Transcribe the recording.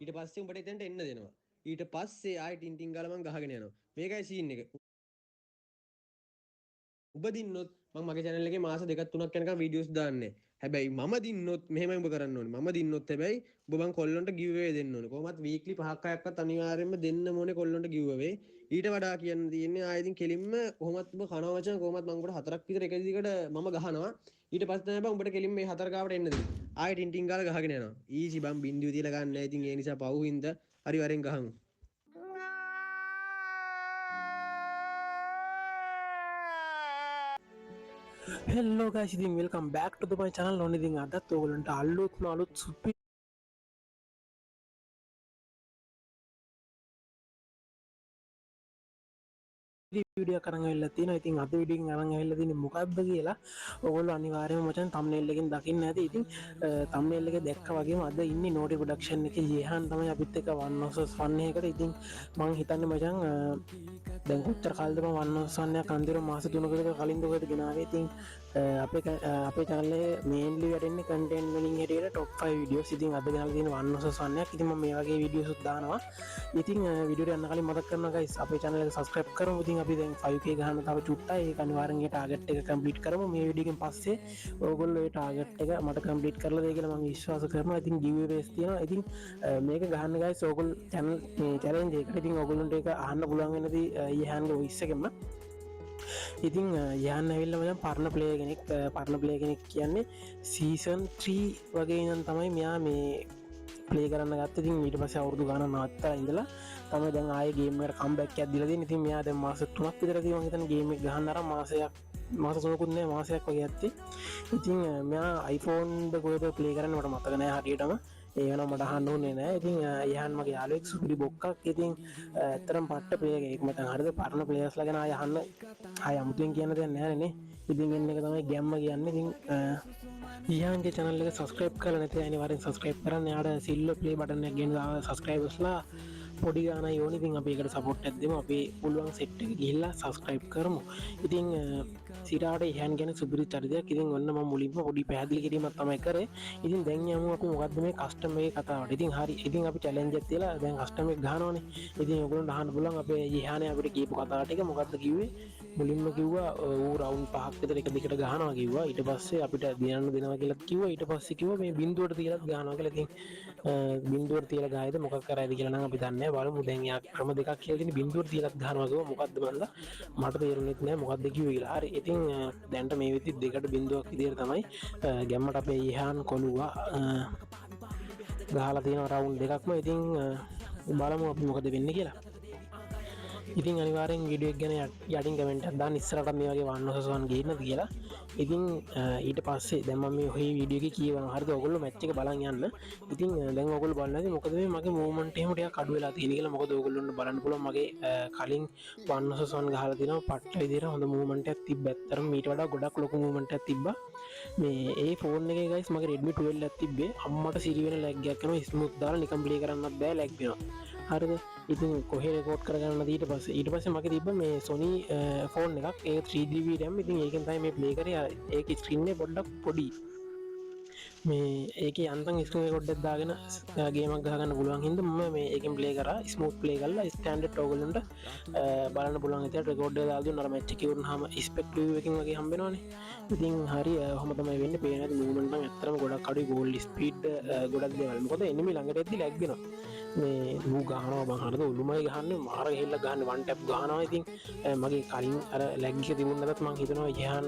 ඊට පස්සේ උඹට එතනට එන්න දෙනවා. ඊට පස්සේ ආයෙ ටින් ටින් ගාලා මං ගහගෙන යනවා. මේකයි සීන් එක. ඔබ දින්නොත් මම මගේ channel එකේ මාස 2ක් 3ක් යනකම් වීඩියෝස් දාන්නේ. හැබැයි මම දින්නොත් මෙහෙමයි ඔබ කරන්න ඕනේ. මම දින්නොත් හැබැයි ඔබ මං කොල්ලොන්ට give away දෙන්න ඕනේ. කොහොමත් weekly 5ක් 6ක්වත් අනිවාර්යයෙන්ම දෙන්න ඕනේ කොල්ලොන්ට give away. ඊට වඩා කියන්න තියෙන්නේ ආයෙ ඉතින් කෙලින්ම කොහොමත් ඔබ කනවා මචං කොහොමත් මං ඔබට 4ක් විතර එක දිගට මම ගහනවා. ඊට පස්සේ තමයි බං උඹට කෙලින් මේ 4 ගාවට එන්න දෙන්නේ. ආයෙ ටින් ටින් ගාලා ගහගෙන යනවා. ඊසි බං බින්දුව තියලා ගන්න නැහැ. ඉතින් ඒ නිසා පව් හින්දා හරි වරෙන් ගහමු. Hello guys, ඉතින් welcome back to my channel. ඕනේ ඉතින් අදත් ඔයගලන්ට අලුත් සුපිරි වීඩියෝ කරන් ඇවිල්ලා තියෙනවා. ඉතින් අද වීඩියෝ එකෙන් අරන් ඇවිල්ලා තියෙන්නේ මොකක්ද කියලා ඔයගොල්ලෝ අනිවාර්යයෙන්ම මචං thumbnail එකෙන් දකින්න ඇති. ඉතින් thumbnail එකේ දැක්කා වගේම අද ඉන්නේ Nodi production එකේ ජීහාන් තමයි අපිත් එක්ක 1 vs 1 එකකට. ඉතින් මං හිතන්නේ මචං දැන් කොච්චර කාලෙද මම 1 vs 1 එක අන්තිම මාස 3කට කලින් දුකද ගෙනාවේ. ඉතින් අපේ channel එකේ mainly වැඩෙන්නේ content වලින් හැටියට top 5 videos. ඉතින් අද ගෙනල්ලා තියෙන 1 vs 1 එකක්. ඉතින් මම මේ වගේ videos උත් දානවා. ඉතින් වීඩියෝ එක යන්න කලින් මතක් කරනවා guys අපේ channel එක subscribe කරමු. ඉතින් අපි දැන් 5k ගහන්න තව චුට්ටයි. ඒක අනිවාර්යෙන් ඒ ටාගට් එක කම්ප්ලීට් කරමු. මේ වීඩියෝ එකෙන් පස්සේ ඔයගොල්ලෝ ඒ ටාගට් එක මට කම්ප්ලීට් කරලා දෙයි කියලා මම විශ්වාස කරනවා. ඉතින් giveaways තියෙනවා. ඉතින් මේක ගහන්න guys ඔයගොල්ලෝ channel මේ challenge එකට ඉතින් ඔයගොල්ලන්ට ඒක අහන්න පුළුවන් වෙනදී යහන්ගේ voice එකෙන්ම. ඉතින් යන්න ඇවිල්ලා මචං පරණ ප්ලේයර් කෙනෙක් කියන්නේ season 3 වගේ ඉඳන් තමයි මෙයා මේ ප්ලේ කරන්න ගත්තේ. ඉතින් ඊට පස්සේ අවුරුදු ගානක් නවත්තලා ඉඳලා තමයි දැන් ආයේ ගේම් එකට කම්බැක් එකක් දීලා තියෙන්නේ. ඉතින් මෙයා දැන් මාස 3ක් විතර තියෙනවා මම හිතන්නේ ගේම් එක ගහන්න අරන් මාස 3කුත් නෑ මාසයක් වගේ ඇත්තේ. ඉතින් මෙයා iPhone ද කොහෙද ප්ලේ කරන්නේ මට මතක නෑ හරියටම. ඒ වෙනවා මට අහන්න ඕනේ නෑ. ඉතින් යහන් මගේ යාළුවෙක් සුපිරි බොක්කක්. ඉතින් ඇත්තටම පට්ට ප්ලේයර් එකක් මතන් හරිද පරණ ප්ලේයර්ස්ලා ගැන ආය අහන්න ආය අමුතුවෙන් කියන්න දෙයක් නෑනේ නේ. ඉතින් එන්න එක තමයි ගැම්ම කියන්නේ. ඉතින් ඊහන්ගේ channel එක subscribe කරලා නැති අය අනිවාර්යෙන් subscribe කරන්න. එයාට සිල්ල play button එක ගෙන දාලා subscribersලා පොඩි ගානයි ඕනේ. ඉතින් අපි ඒකට support එකක් දෙමු. අපි පුළුවන් set එක ගිහිල්ලා subscribe කරමු. ඉතින් සිරාට ඉහන් ගැන සුපිරි චරිතයක්. ඉතින් ඔන්න මම මුලින්ම පොඩි පැහැදිලි කිරීමක් තමයි කරේ. ඉතින් දැන් යමු අපි මොකද්ද මේ කස්ටම් එකේ කතාවට. ඉතින් හරි. ඉතින් අපි challenge එකක් තියලා දැන් කස්ටම් එක ගහනවානේ. ඉතින් ඔයගොල්ලන්ට අහන්න පුළුවන් අපේ ඉහානේ අපිට කියපු කතාව ටික මොකද්ද කිව්වේ. මුලින්ම කිව්වා ඌ රවුන්ඩ් 5ක් විතර එක දිගට ගහනවා කිව්වා. ඊට පස්සේ අපිට දිනන්න දෙනවා කියලා කිව්වා. ඊට පස්සේ කිව්වා මේ බිඳුවට තියලා ගහනවා කියලා. ඉතින් බිඳුවට තියලා ගහයිද මොකක් කරයිද කියලා නම් අපි දන්නේ නැහැ. බලමු දැන් යා ක්‍රම දෙකක් කියලා තියෙන බිඳුවට තියලා ගහනවා කිව්වා. මොකද්ද මන්ද මට තේරුණෙත් නැහැ මොකද්ද කිව්වේ කියලා. හරි. ඉතින් දැන්ට මේ විදිහට දෙකට බිඳුවක් විදියට තමයි ගැම්මට අපේ ඉහාන් කොළුවා ගහලා තියෙන රවුන්ඩ් දෙකක්ම. ඉතින් බලමු අපි මොකද වෙන්නේ කියලා. ඉතින් අනිවාර්යෙන් වීඩියෝ එක ගැන යටින් කමෙන්ට් එකක් දාන්න. ඉස්සරහට මේ වගේ 1 vs 1 ගේන්නද කියලා. ඉතින් ඊට පස්සේ දැන් මම මේ ඔහේ වීඩියෝ එකේ කියවනවා. හරිද? ඔයගොල්ලෝ මැච් එක බලන් යන්න. ඉතින් දැන් ඔයගොල්ලෝ බලන්න ඇති මොකද මේ මගේ මූවමන්ට් එහෙම ටිකක් අඩු වෙලා තියෙන කියලා. මොකද ඔයගොල්ලොන්ට බලන්න පුළුවන් මගේ කලින් 1 vs 1 ගහලා තිනවා. පට්ට විදියට හොඳ මූවමන්ට් එකක් තිබ්බා. ඇත්තටම ඊට වඩා ගොඩක් ලොකු මූවමන්ට් එකක් තිබ්බා. මේ ඒ ෆෝන් එකේ guys මගේ Redmi 12 එකක් තිබ්බේ. අම්මට සිරි වෙන ලැග් එකක් කරනවා. ස්මූත් දාලා නිකන් ප්ලේ කරන්නත් බෑ ලැග් වෙනවා. හරිද? ඉතින් කොහේ රෙකෝඩ් කරගන්න ඊට පස්සේ මගේ තිබ්බ මේ Sony ෆෝන් එකක්. ඒක 3GB RAM. ඉතින් ඒකෙන් තමයි මේ ප්ලේ කරේ. ඒකේ ස්ක්‍රීන් එක පොඩ්ඩක් පොඩි. මේ ඒකේ අන්තම් ස්ක්‍රීන් රෙකෝඩ් එකක් දාගෙන ගේමක් ගහගන්න පුළුවන් හින්දා මම මේ ඒකෙන් ප්ලේ කරා. ස්මූත් ප්ලේ කරලා ස්ටෑන්ඩඩ් ඔයගොල්ලන්ට බලන්න පුළුවන් විදියට රෙකෝඩ් එක දාලා දුන්නා. අර මැච් එක ඉවරනහම ස්පෙක්ටිව් එකකින් වගේ හම්බ වෙනවනේ. ඉතින් හරි ඔහොම තමයි වෙන්නේ. පේන ඇති මූවමන්ට් නම් ඇත්තටම ගොඩක් අඩුයි. ගෝල් ස්පීඩ් ගොඩක් දේවල්. මොකද එනිමි ළඟට එද්දි ලැග් වෙනවා. මේ ඌ ගහනවා බං හරිද ඔළුමයි ගහන්නේ මාර ගිහිල්ලා ගහන්නේ වන් ටැප් ගහනවා. ඉතින් මගේ කලින් අර ලැග් එක තිබුණ නැතත් මං හිතනවා යහන්